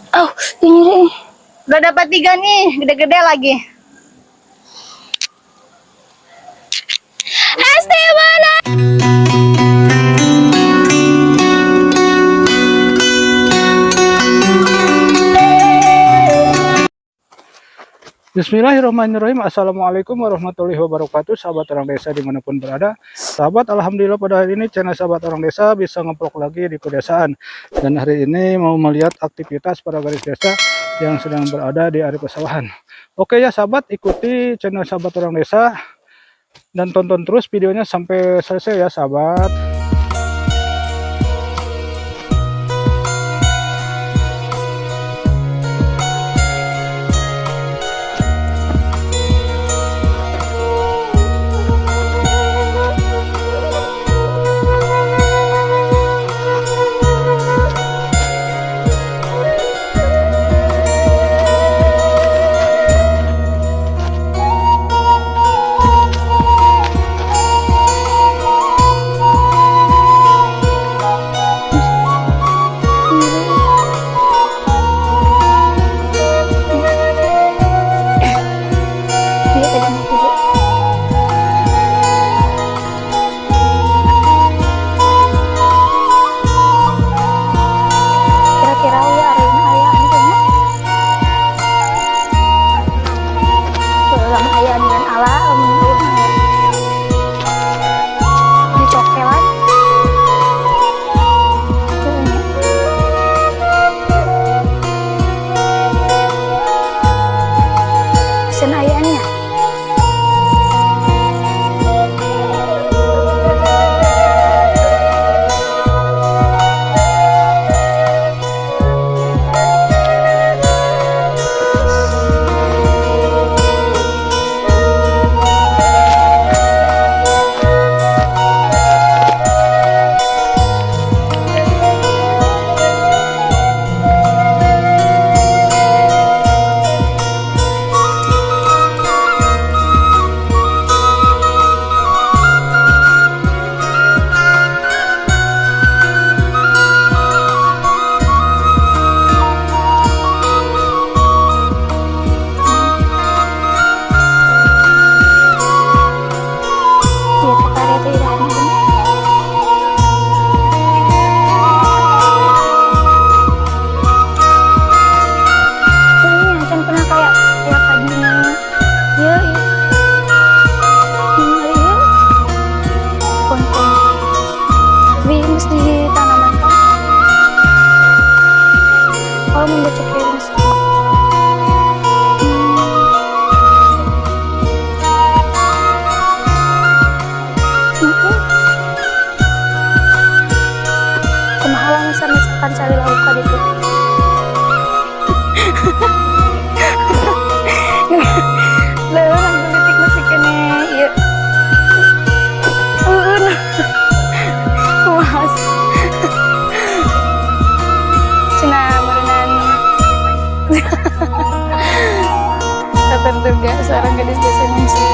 Oh, ini Udah dapat 3 nih, gede-gede lagi. Esteban. Bismillahirrahmanirrahim. Assalamualaikum warahmatullahi wabarakatuh. Sahabat orang desa dimanapun berada. Sahabat, alhamdulillah pada hari ini channel sahabat orang desa bisa ngevlog lagi di pedesaan. Dan hari ini mau melihat aktivitas para garis desa yang sedang berada di area pesawahan. Oke ya sahabat, ikuti channel sahabat orang desa dan tonton terus videonya sampai selesai ya sahabat. Misalkan cari lauk itu orang politik musik ini ya mas cina merenang tertentu gak seorang gadis desa musik.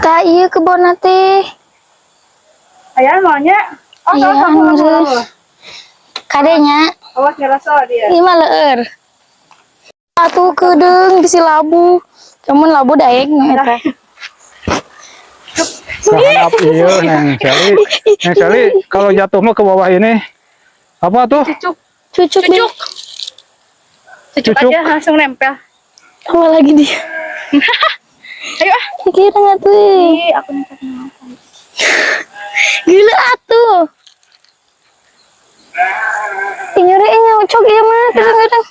Kak iya kebon teh. Ayah maunya. Oh, iya anu kadenya. Awas ngerasa dia. Ieu mah leueur. Atuh kedeung bisi labu. Cuman labu daek eta. Sahanap iya Neng Sally. Neng Sally kalau jatuh mah ke bawah ini apa tuh? Cucuk. Cucuk aja langsung nempel. Apa lagi dia? Ayo ah. Kira nggak tuh? Ih, aku nekat makan. Gila atuh. Nyeri ucok ieu mah kadang-kadang.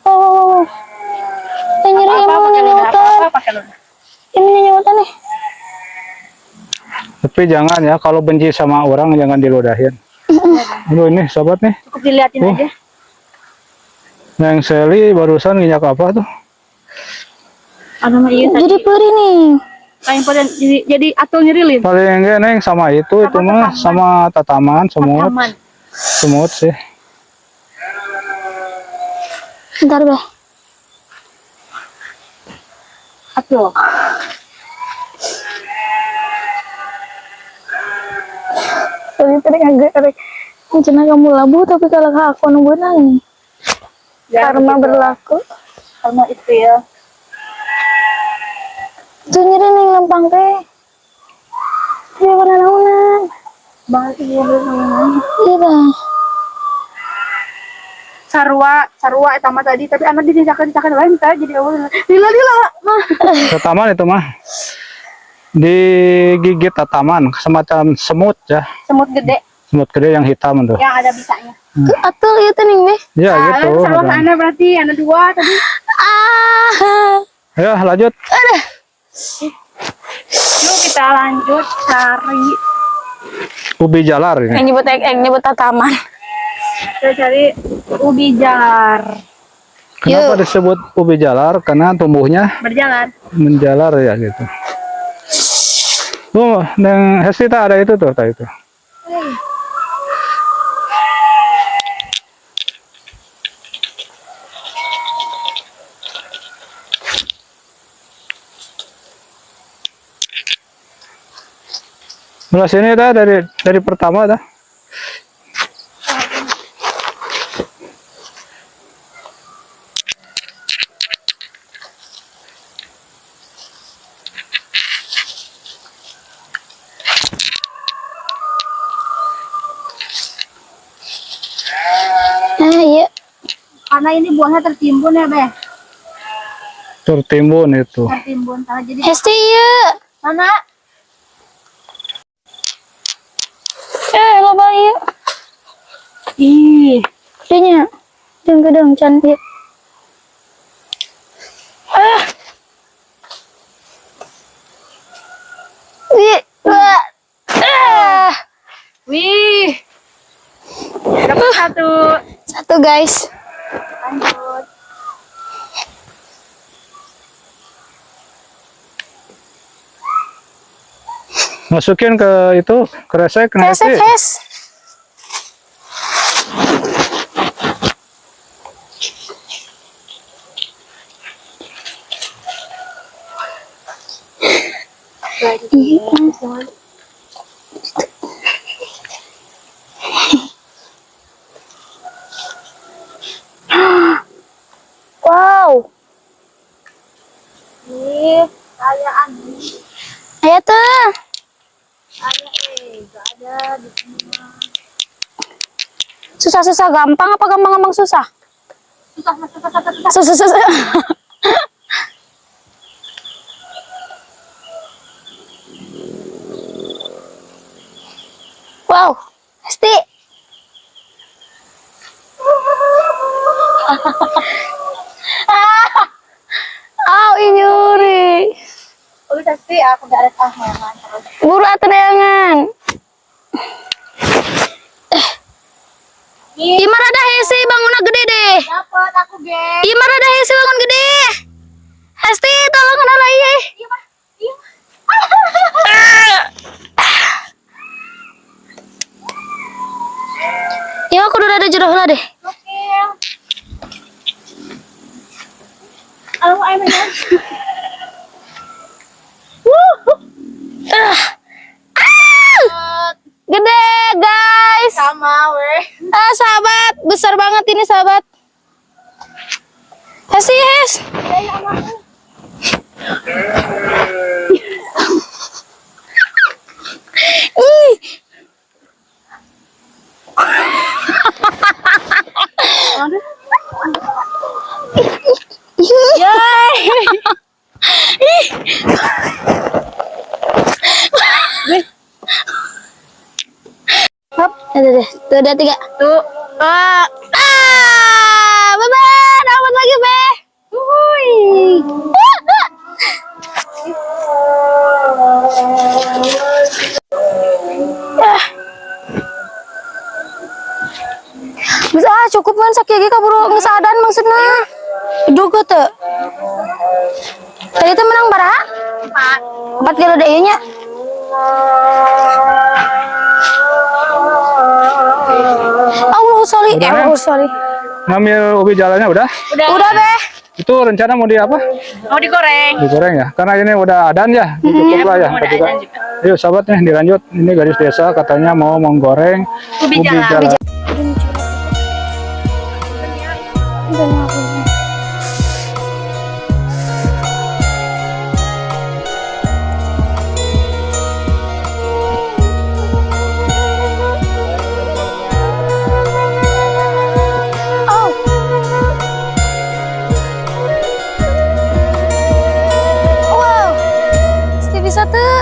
Oh. Nyeri emang nyanyutan. Ini nyanyutan nih. Tapi jangan ya kalau benci sama orang jangan diludahin. Aduh ini sahabat nih. Cukup diliatin aja. Neng Sally barusan nginyak apa tuh? Anu mah ieu Jadi perih nih. paling pada jadi atul nyerilin. Paling enggak Neng sama itu mah sama tataman semut. Tataman. Semut sih. Bentar, Beh. Atuh. Tapi tadi agak rencana kamu labu, tapi kalau aku nunggu nangis. Karma berlaku. Karma itu ya. Itu nyeri nih lempang teh. Dia pernah naunan. Banget iya bener. Iya dah. Sarua eta mah tadi tapi anak dicakan lain teh jadi awal. Lila mah. Tataman itu mah digigit tataman semacam semut ya, Semut gede semut gede yang hitam tuh. yang ada bisanya. Atuh iya teh nih, Beh. Ya gitu. Sarua ada. sana berarti ada 2 tadi. Ya lanjut. Yuk kita lanjut cari. Ubi jalar ini. Nyebut tataman. Kita cari ubi jalar. Kenapa disebut ubi jalar? Karena tumbuhnya Berjalan. menjalar ya gitu. Oh, dan Hesti tak ada itu tuh, tak itu. Mulai sini dah dari pertama dah. Iya. Karena ini buahnya tertimbun ya, Beh. Tertimbun itu. Tertimbun. Karena jadi Hesti iya. mana? Loba iya. Ih, Gedenya. Gedeng cantik. Wih. wih. Dapat 1. Satu, guys. Lanjut. Masukin ke itu, kresek, Kresek, Hes. Wow. Ih, kayaan. Ayo tuh. Gak ada di sini. Susah-susah gampang apa gampang-gampang susah? Susah. Susah-susah. Wow, Hesti. Inyuri. Oh, bisa sih aku gak ada tahanan terus. Buru atuh neangan. Imar ada Hesti bangunnya gede deh. Dapat aku, geng. Imar ada Hesti bangun gede. Hesti tolong ada lagi. Iya, Mas. Iya. Ya aku udah ada jodoh lah deh. Oke. Halo, Aiman. Gede guys. Sama, weh. Sahabat besar banget ini sahabat. Hesti Hes. Ih. Yay. Hop, deh. Tuh udah 3. Tuh. Bye-bye. Dapat lagi, Be. Wuhui. Bisa cukup kan sakit gigi kabur ngesadan maksudnya. Juga tuh. Tadi tuh menang baraha? 4 kilo deh nya. Allah sorry. Ngambil ubi jalannya udah? Udah, Be. Itu rencana mau di apa? Mau digoreng. Digoreng ya? Karena ini udah adan ya, cukup lah ya. Udah Juga. adan juga. Yuk sahabat nih dilanjut. Ini gadis desa katanya mau menggoreng Ubi ubi jalan. jalan. Udah ngaku. Wow, pasti bisa tuh.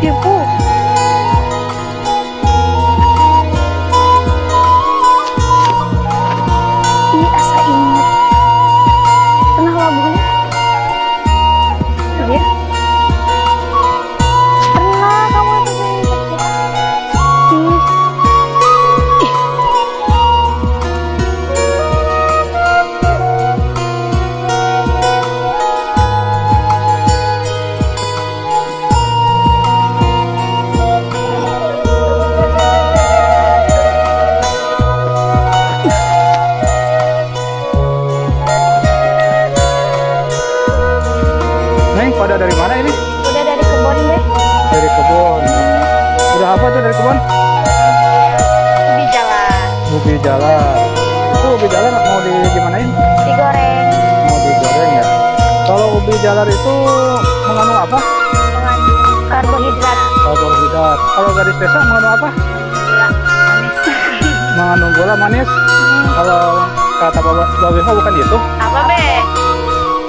Ibu. Ih, asa inget. Pernah labuhnya? Iya. Pernah kamu itu inget ya? Ih. Ih. Neng, pada dari mana ini? Udah dari kebun deh. Dari kebun. Udah apa tuh dari kebun? Ubi jalan. Ubi jalan. Itu ubi jalan mau digimanain? Digoreng. Mau digoreng ya. Kalau ubi jalan itu mengandung apa? Karbohidrat. Karbohidrat. Kalau gadis desa mengandung apa? Mengandung gula manis. Kalau kata Babeho bukan itu. Apa, Be?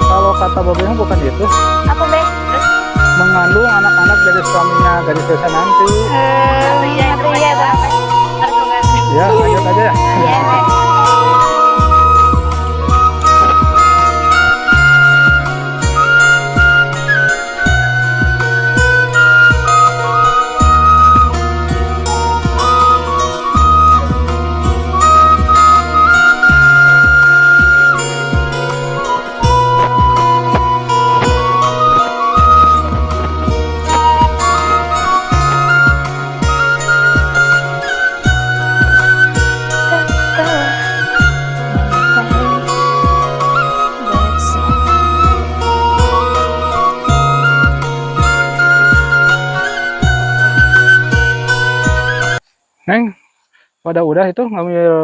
Kalau kata Babeho bukan itu. Apa, Be? Mengandung anak-anak dari suaminya gadis desa nanti. Iya, itu Iya, Bang. Ya, lanjut aja ya. Iya, Be. Neng, pada udah itu ngambil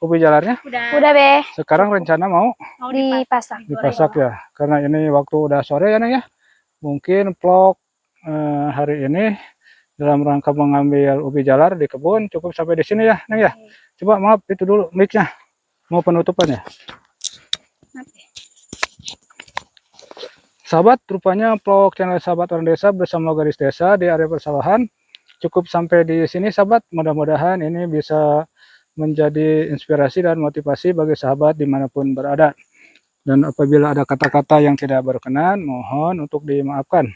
ubi jalarnya. Udah, Be. Sekarang rencana mau Mau Dipasak. dipasak ya. Karena ini waktu udah sore ya Neng ya. Mungkin vlog hari ini dalam rangka mengambil ubi jalar di kebun cukup sampai di sini ya Neng ya. Coba maaf itu dulu mic-nya. Mau penutupan ya. Sahabat, rupanya vlog channel Sahabat Orang Desa bersama gadis desa di area persawahan cukup sampai di sini sahabat. Mudah-mudahan ini bisa menjadi inspirasi dan motivasi bagi sahabat dimanapun berada. Dan apabila ada kata-kata yang tidak berkenan, mohon untuk dimaafkan.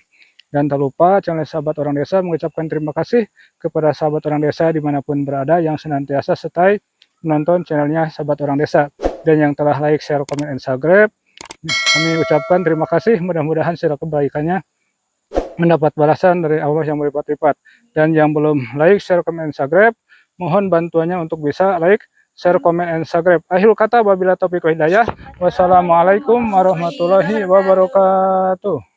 Dan tak lupa channel Sahabat Orang Desa mengucapkan terima kasih kepada sahabat orang desa dimanapun berada yang senantiasa stay menonton channelnya Sahabat Orang Desa. Dan yang telah like, share, komen, dan subscribe. Kami ucapkan terima kasih, mudah-mudahan segala kebaikannya mendapat balasan dari Allah yang berlipat-lipat. Dan yang belum like, share, komen, dan subscribe, mohon bantuannya untuk bisa like, share, komen, dan subscribe. Akhir kata, wabillahi taufiq wal hidayah. Wassalamualaikum warahmatullahi wabarakatuh.